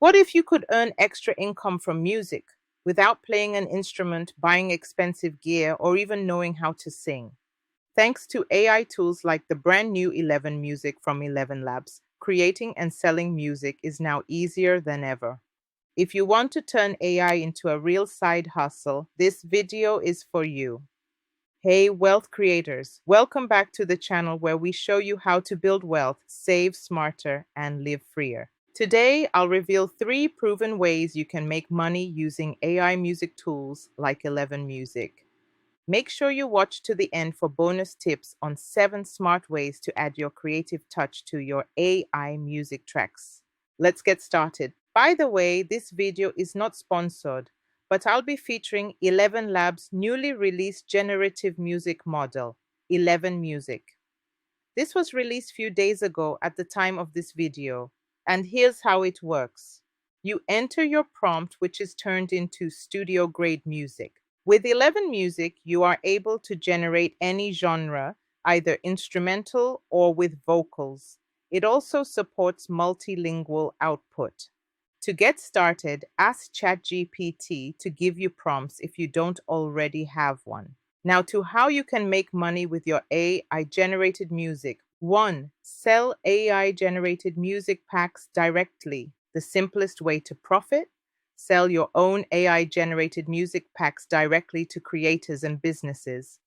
What if you could earn extra income from music without playing an instrument, buying expensive gear, or even knowing how to sing? Thanks to AI tools like the brand new 11 Music from 11 Labs, creating and selling music is now easier than ever. If you want to turn AI into a real side hustle, this video is for you. Hey, wealth creators, welcome back to the channel where we show you how to build wealth, save smarter, and live freer. Today, I'll reveal 3 proven ways you can make money using AI music tools like 11 Music. Make sure you watch to the end for bonus tips on 7 smart ways to add your creative touch to your AI music tracks. Let's get started. By the way, this video is not sponsored, but I'll be featuring 11 Labs' newly released generative music model, 11 Music. This was released few days ago at the time of this video, and here's how it works. You enter your prompt, which is turned into studio-grade music. With 11 Music, you are able to generate any genre, either instrumental or with vocals. It also supports multilingual output. To get started, ask ChatGPT to give you prompts if you don't already have one. Now, to how you can make money with your AI generated music. 1. Sell AI generated music packs directly. The simplest way to profit. Sell your own AI generated music packs directly to creators and businesses.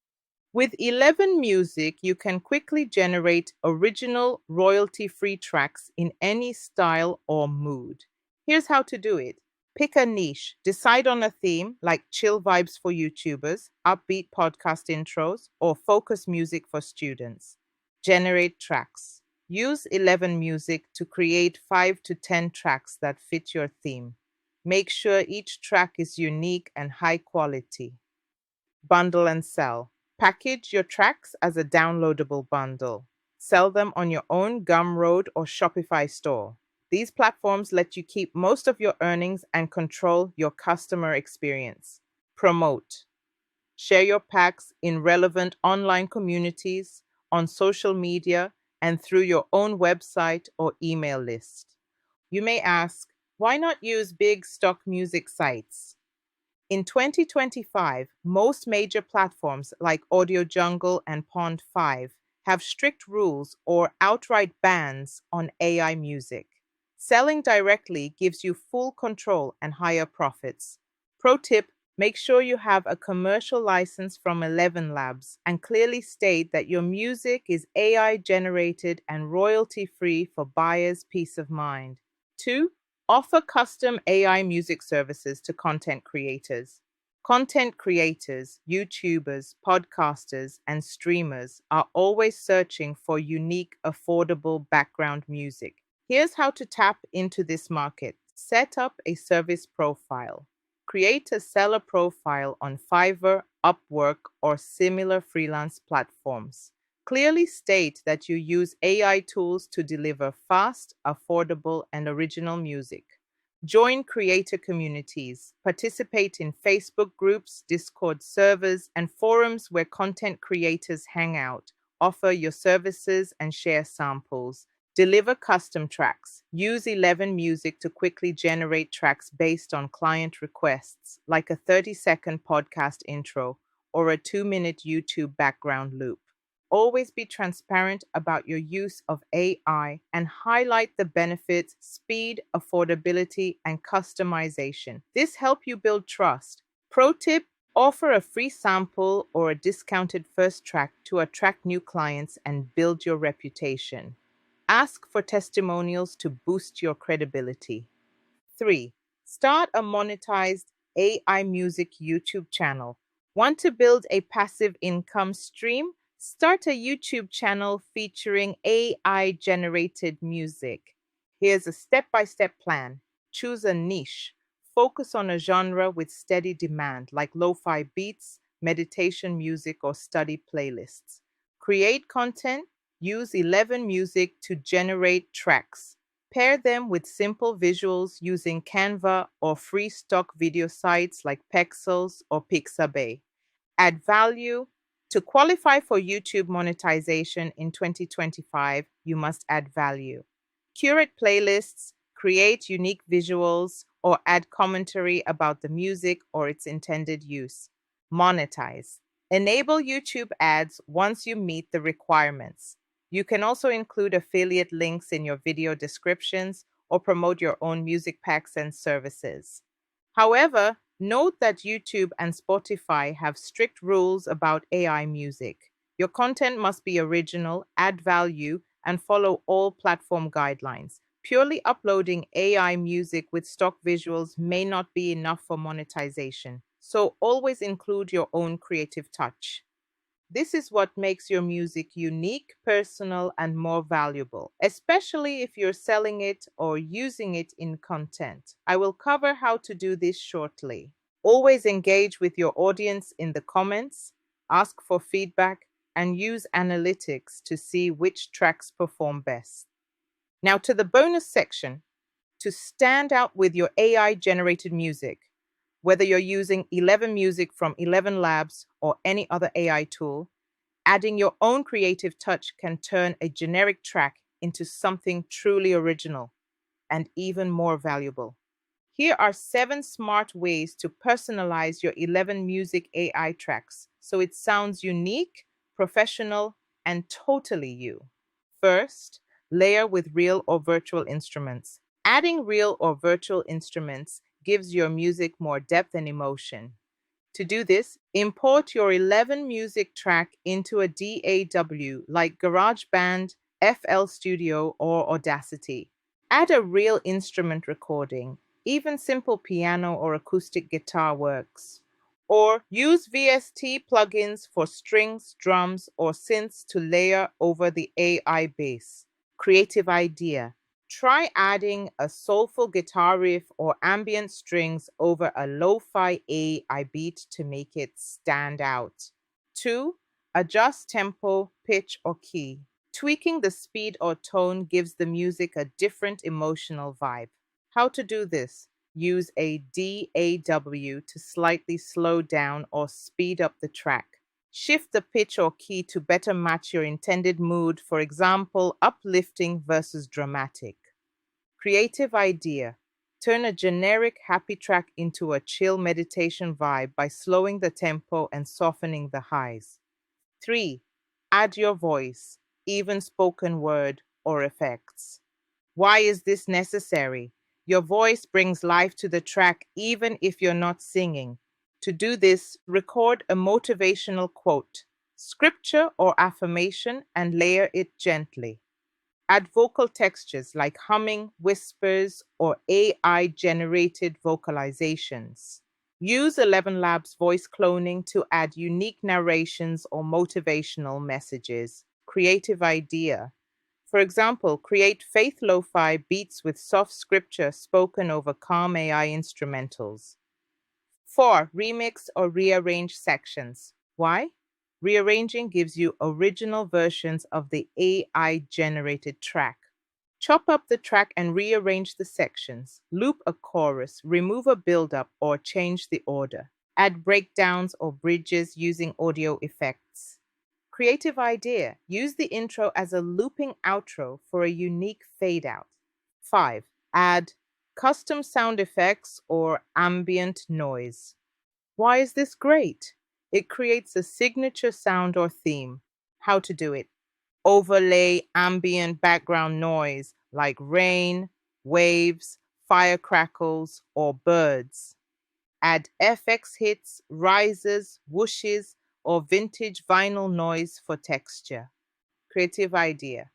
With 11 Music, you can quickly generate original royalty-free tracks in any style or mood. Here's how to do it. Pick a niche. Decide on a theme like chill vibes for YouTubers, upbeat podcast intros, or focus music for students. Generate tracks. Use 11 Music to create 5 to 10 tracks that fit your theme. Make sure each track is unique and high quality. Bundle and sell. Package your tracks as a downloadable bundle. Sell them on your own Gumroad or Shopify store. These platforms let you keep most of your earnings and control your customer experience. Promote. Share your packs in relevant online communities, on social media, and through your own website or email list. You may ask, why not use big stock music sites? In 2025, most major platforms like Audio Jungle and Pond5 have strict rules or outright bans on AI music. Selling directly gives you full control and higher profits. Pro tip, make sure you have a commercial license from 11 Labs and clearly state that your music is AI generated and royalty free for buyers' peace of mind. 2. Offer custom AI music services to content creators. Content creators, YouTubers, podcasters, and streamers are always searching for unique, affordable background music. Here's how to tap into this market. Set up a service profile. Create a seller profile on Fiverr, Upwork, or similar freelance platforms. Clearly state that you use AI tools to deliver fast, affordable, and original music. Join creator communities. Participate in Facebook groups, Discord servers, and forums where content creators hang out. Offer your services and share samples. Deliver custom tracks. Use 11 Music to quickly generate tracks based on client requests, like a 30-second podcast intro or a 2-minute YouTube background loop. Always be transparent about your use of AI and highlight the benefits, speed, affordability, and customization. This helps you build trust. Pro tip, offer a free sample or a discounted first track to attract new clients and build your reputation. Ask for testimonials to boost your credibility. 3. Start a monetized AI music YouTube channel. Want to build a passive income stream? Start a YouTube channel featuring AI generated music. Here's a step-by-step plan. Choose a niche. Focus on a genre with steady demand, like lo-fi beats, meditation music, or study playlists. Create content. Use 11 Music to generate tracks. Pair them with simple visuals using Canva or free stock video sites like Pexels or Pixabay. Add value. To qualify for YouTube monetization in 2025, you must add value. Curate playlists, create unique visuals, or add commentary about the music or its intended use. Monetize. Enable YouTube ads once you meet the requirements. You can also include affiliate links in your video descriptions or promote your own music packs and services. However, note that YouTube and Spotify have strict rules about AI music. Your content must be original, add value, and follow all platform guidelines. Purely uploading AI music with stock visuals may not be enough for monetization, so always include your own creative touch. This is what makes your music unique, personal, and more valuable, especially if you're selling it or using it in content. I will cover how to do this shortly. Always engage with your audience in the comments, ask for feedback, and use analytics to see which tracks perform best. Now, to the bonus section. To stand out with your AI generated music, whether you're using 11 Music from 11 Labs or any other AI tool, adding your own creative touch can turn a generic track into something truly original and even more valuable. Here are 7 smart ways to personalize your 11 Music AI tracks so it sounds unique, professional, and totally you. First, layer with real or virtual instruments. Adding real or virtual instruments gives your music more depth and emotion. To do this, import your 11 music track into a DAW like GarageBand, FL Studio, or Audacity. Add a real instrument recording, even simple piano or acoustic guitar works. Or use VST plugins for strings, drums, or synths to layer over the AI bass. Creative idea. Try adding a soulful guitar riff or ambient strings over a lo-fi AI beat to make it stand out. 2. Adjust tempo, pitch, or key. Tweaking the speed or tone gives the music a different emotional vibe. How to do this? Use a DAW to slightly slow down or speed up the track. Shift the pitch or key to better match your intended mood, for example, uplifting versus dramatic. Creative idea. Turn a generic happy track into a chill meditation vibe by slowing the tempo and softening the highs. 3. Add your voice, even spoken word or effects. Why is this necessary? Your voice brings life to the track even if you're not singing. To do this, record a motivational quote, scripture, or affirmation and layer it gently. Add vocal textures like humming, whispers, or AI generated vocalizations. Use 11 Labs voice cloning to add unique narrations or motivational messages. Creative idea. For example, create faith lo-fi beats with soft scripture spoken over calm AI instrumentals. 4. Remix or rearrange sections. Why? Rearranging gives you original versions of the AI generated track. Chop up the track and rearrange the sections. Loop a chorus, remove a build-up, or change the order. Add breakdowns or bridges using audio effects. Creative idea. Use the intro as a looping outro for a unique fade out. 5. Add custom sound effects or ambient noise. Why is this great? It creates a signature sound or theme. How to do it? Overlay ambient background noise like rain, waves, fire crackles, or birds. Add FX hits, rises, whooshes, or vintage vinyl noise for texture. Creative idea.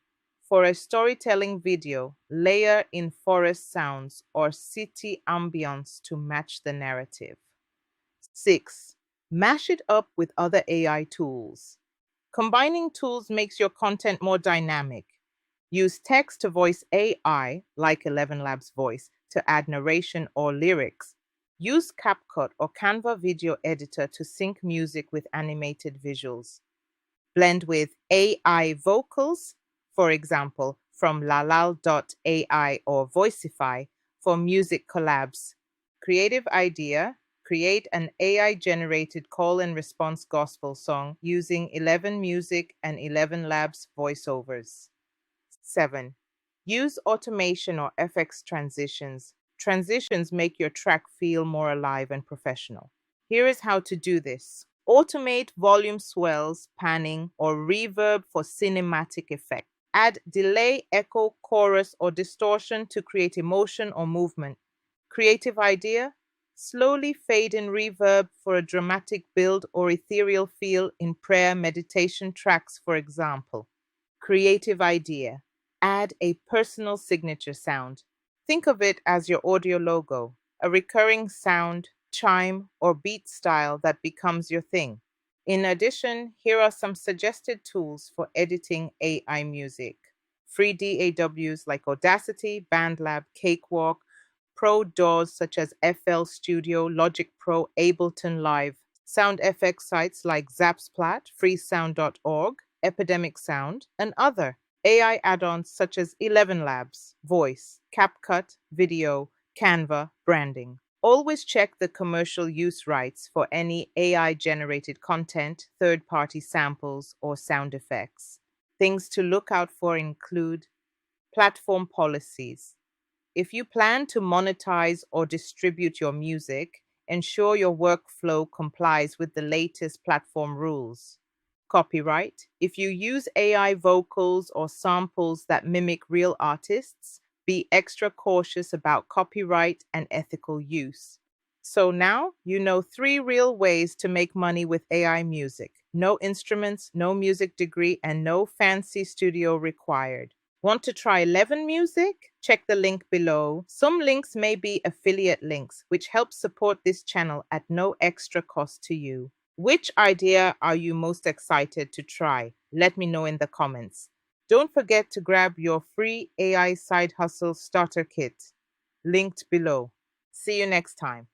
For a storytelling video, layer in forest sounds or city ambience to match the narrative. 6. Mash it up with other AI tools. Combining tools makes your content more dynamic. Use text to voice AI, like 11 Labs voice, to add narration or lyrics. Use CapCut or Canva video editor to sync music with animated visuals. Blend with AI vocals, for example, from lalal.ai or Voicify for music collabs. Creative idea. Create an AI generated call and response gospel song using 11 Music and 11 Labs voiceovers. 7. Use automation or FX transitions. Transitions make your track feel more alive and professional. Here is how to do this. Automate volume swells, panning, or reverb for cinematic effect. Add delay, echo, chorus, or distortion to create emotion or movement. Creative idea? Slowly fade in reverb for a dramatic build or ethereal feel in prayer meditation tracks, for example. Creative idea. Add a personal signature sound. Think of it as your audio logo, a recurring sound, chime, or beat style that becomes your thing. In addition, here are some suggested tools for editing AI music. Free DAWs like Audacity, BandLab, Cakewalk, Pro DAWs such as FL Studio, Logic Pro, Ableton Live, sound FX sites like Zapsplat, freesound.org, Epidemic Sound, and other AI add-ons such as 11 Labs, Voice, CapCut, Video, Canva, Branding. Always check the commercial use rights for any AI-generated content, third-party samples, or sound effects. Things to look out for include platform policies. If you plan to monetize or distribute your music, ensure your workflow complies with the latest platform rules. Copyright. If you use AI vocals or samples that mimic real artists, be extra cautious about copyright and ethical use. So now you know three real ways to make money with AI music. No instruments, no music degree, and no fancy studio required. Want to try 11 Music? Check the link below. Some links may be affiliate links, which help support this channel at no extra cost to you. Which idea are you most excited to try? Let me know in the comments. Don't forget to grab your free AI side hustle starter kit, linked below. See you next time.